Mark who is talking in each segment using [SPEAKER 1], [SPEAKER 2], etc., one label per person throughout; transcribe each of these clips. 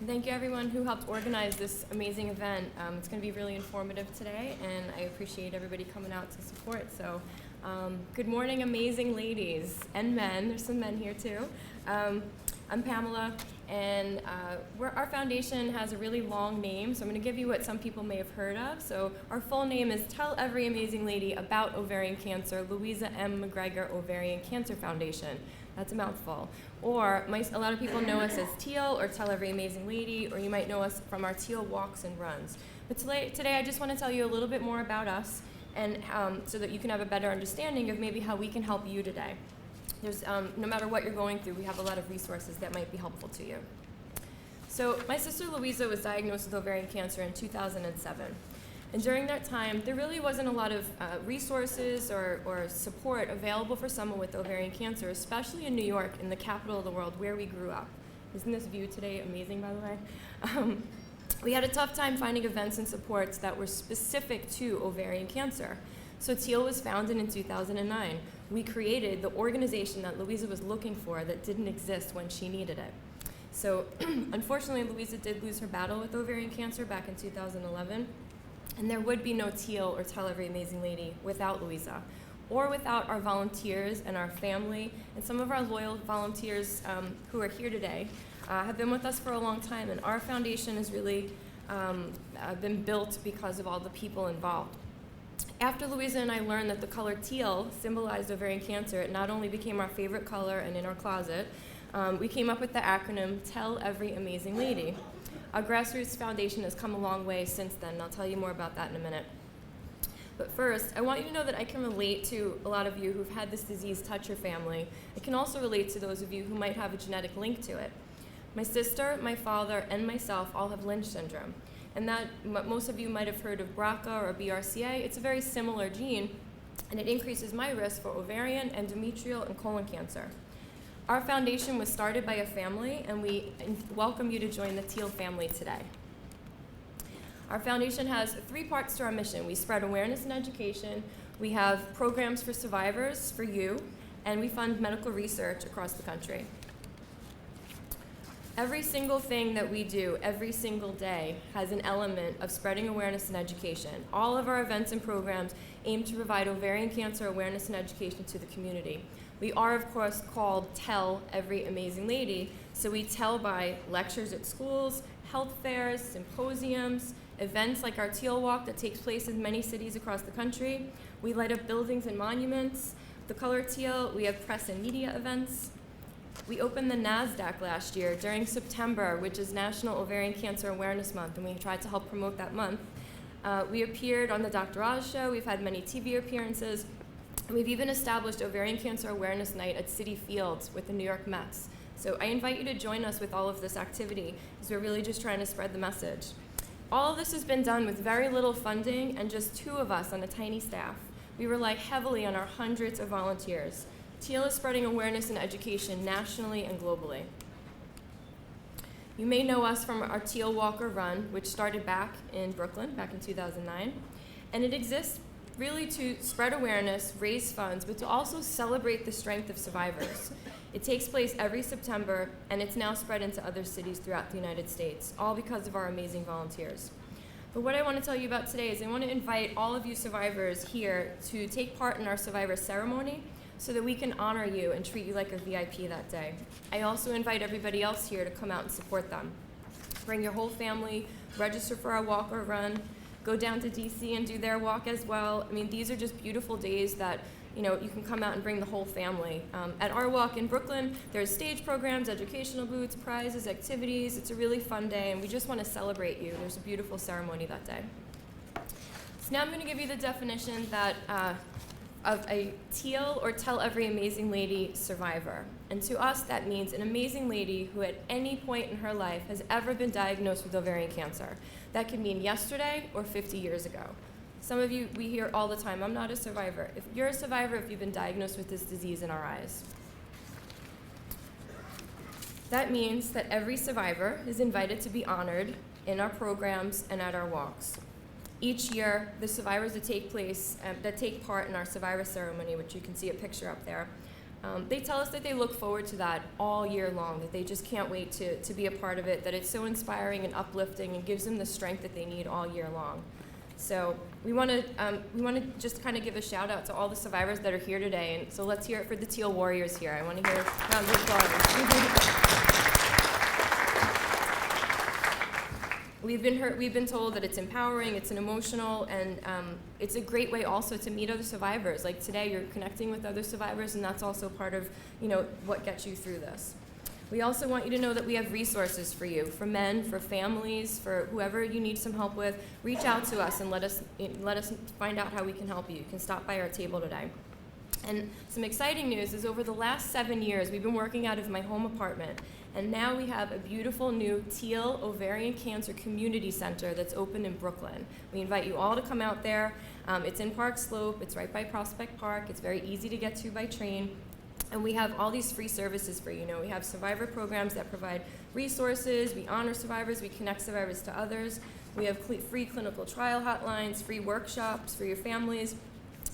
[SPEAKER 1] Thank you everyone who helped organize this amazing event. It's going to be really informative today, and I appreciate everybody coming out to support. So, good morning, amazing ladies and men. There's some men here too. I'm Pamela, and our foundation has a really long name, so I'm going to give you what some people may have heard of. So our full name is Tell Every Amazing Lady About Ovarian Cancer, Louisa M. McGregor Ovarian Cancer Foundation. That's a mouthful. Or a lot of people know us as T.E.A.L or Tell Every Amazing Lady, or you might know us from our T.E.A.L walks and runs. But today I just want to tell you a little bit more about us, and so that you can have a better understanding of maybe how we can help you today. There's, no matter what you're going through, we have a lot of resources that might be helpful to you. So my sister Louisa was diagnosed with ovarian cancer in 2007. And during that time, there really wasn't a lot of resources or support available for someone with ovarian cancer, especially in New York, in the capital of the world, where we grew up. Isn't this view today amazing, by the way? We had a tough time finding events and supports that were specific to ovarian cancer. So T.E.A.L was founded in 2009. We created the organization that Louisa was looking for that didn't exist when she needed it. So unfortunately, Louisa did lose her battle with ovarian cancer back in 2011. And there would be no T.E.A.L or Tell Every Amazing Lady without Louisa, or without our volunteers and our family, and some of our loyal volunteers who are here today have been with us for a long time, and our foundation has really been built because of all the people involved. After Louisa and I learned that the color teal symbolized ovarian cancer, it not only became our favorite color and in our closet, we came up with the acronym Tell Every Amazing Lady. Our grassroots foundation has come a long way since then, and I'll tell you more about that in a minute. But first, I want you to know that I can relate to a lot of you who've had this disease touch your family. I can also relate to those of you who might have a genetic link to it. My sister, my father, and myself all have Lynch syndrome. And that, most of you might have heard of BRCA or BRCA. It's a very similar gene, and it increases my risk for ovarian, endometrial, and colon cancer. Our foundation was started by a family, and we welcome you to join the T.E.A.L family today. Our foundation has 3 parts to our mission. We spread awareness and education, we have programs for survivors, for you, and we fund medical research across the country. Every single thing that we do, every single day, has an element of spreading awareness and education. All of our events and programs aim to provide ovarian cancer awareness and education to the community. We are, of course, called Tell Every Amazing Lady, so we tell by lectures at schools, health fairs, symposiums, events like our T.E.A.L walk that takes place in many cities across the country. We light up buildings and monuments. The color teal, we have press and media events. We opened the NASDAQ last year during September, which is National Ovarian Cancer Awareness Month, and we tried to help promote that month. We appeared on the Dr. Oz show. We've had many TV appearances. We've even established Ovarian Cancer Awareness Night at Citi Fields with the New York Mets. So I invite you to join us with all of this activity, because we're really just trying to spread the message. All of this has been done with very little funding and just 2 of us on a tiny staff. We rely heavily on our hundreds of volunteers. T.E.A.L is spreading awareness and education nationally and globally. You may know us from our T.E.A.L Walk or Run, which started back in Brooklyn, back in 2009. And it exists really to spread awareness, raise funds, but to also celebrate the strength of survivors. It takes place every September, and it's now spread into other cities throughout the United States, all because of our amazing volunteers. But what I want to tell you about today is I want to invite all of you survivors here to take part in our survivor ceremony so that we can honor you and treat you like a VIP that day. I also invite everybody else here to come out and support them. Bring your whole family, register for our walk or run, go down to DC and do their walk as well. I mean, these are just beautiful days that you can come out and bring the whole family. At our walk in Brooklyn, there's stage programs, educational booths, prizes, activities. It's a really fun day, and we just want to celebrate you. There's a beautiful ceremony that day. So now I'm going to give you the definition of a T.E.A.L or Tell Every Amazing Lady survivor. And to us, that means an amazing lady who at any point in her life has ever been diagnosed with ovarian cancer. That could mean yesterday or 50 years ago. Some of you, we hear all the time, I'm not a survivor. If you're a survivor, if you've been diagnosed with this disease in our eyes. That means that every survivor is invited to be honored in our programs and at our walks. Each year, the survivors that take part in our survivor ceremony, which you can see a picture up there, They tell us that they look forward to that all year long, that they just can't wait to be a part of it, that it's so inspiring and uplifting and gives them the strength that they need all year long. So we want to just kind of give a shout out to all the survivors that are here today, and so let's hear it for the T.E.A.L warriors here. I want to hear a round of applause. We've been told that it's empowering, it's an emotional, and it's a great way also to meet other survivors. Like today, you're connecting with other survivors, and that's also part of, what gets you through this. We also want you to know that we have resources for you, for men, for families, for whoever you need some help with. Reach out to us and let us find out how we can help you. You can stop by our table today. And some exciting news is over the last 7 years, we've been working out of my home apartment. And now we have a beautiful new T.E.A.L Ovarian Cancer Community Center that's open in Brooklyn. We invite you all to come out there. It's in Park Slope. It's right by Prospect Park. It's very easy to get to by train. And we have all these free services for you. We have survivor programs that provide resources. We honor survivors. We connect survivors to others. We have free clinical trial hotlines, free workshops for your families.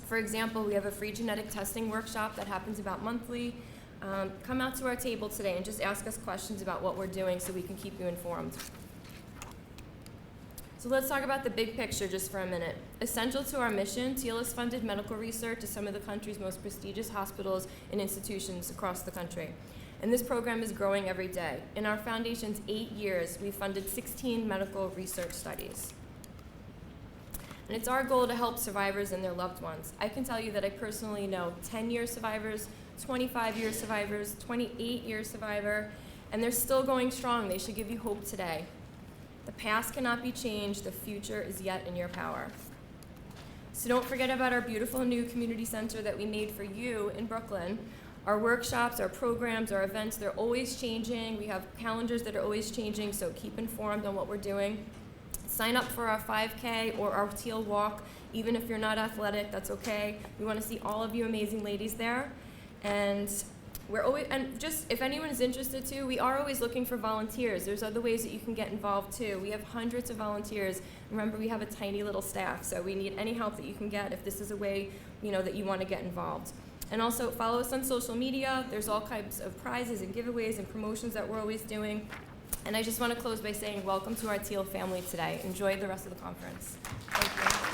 [SPEAKER 1] For example, we have a free genetic testing workshop that happens about monthly. Come out to our table today and just ask us questions about what we're doing so we can keep you informed. So let's talk about the big picture just for a minute. Essential to our mission, T.E.A.L has funded medical research to some of the country's most prestigious hospitals and institutions across the country. And this program is growing every day. In our foundation's 8 years, we've funded 16 medical research studies. And it's our goal to help survivors and their loved ones. I can tell you that I personally know 10-year survivors, 25-year survivors, 28-year survivor, and they're still going strong. They should give you hope today. The past cannot be changed. The future is yet in your power. So don't forget about our beautiful new community center that we made for you in Brooklyn. Our workshops, our programs, our events, they're always changing. We have calendars that are always changing, so keep informed on what we're doing. Sign up for our 5K or our T.E.A.L walk. Even if you're not athletic, that's okay. We want to see all of you amazing ladies there. And just if anyone is interested too, we are always looking for volunteers. There's other ways that you can get involved too. We have hundreds of volunteers. Remember, we have a tiny little staff, so we need any help that you can get if this is a way, that you want to get involved. And also follow us on social media. There's all kinds of prizes and giveaways and promotions that we're always doing. And I just want to close by saying welcome to our T.E.A.L family today. Enjoy the rest of the conference. Thank you.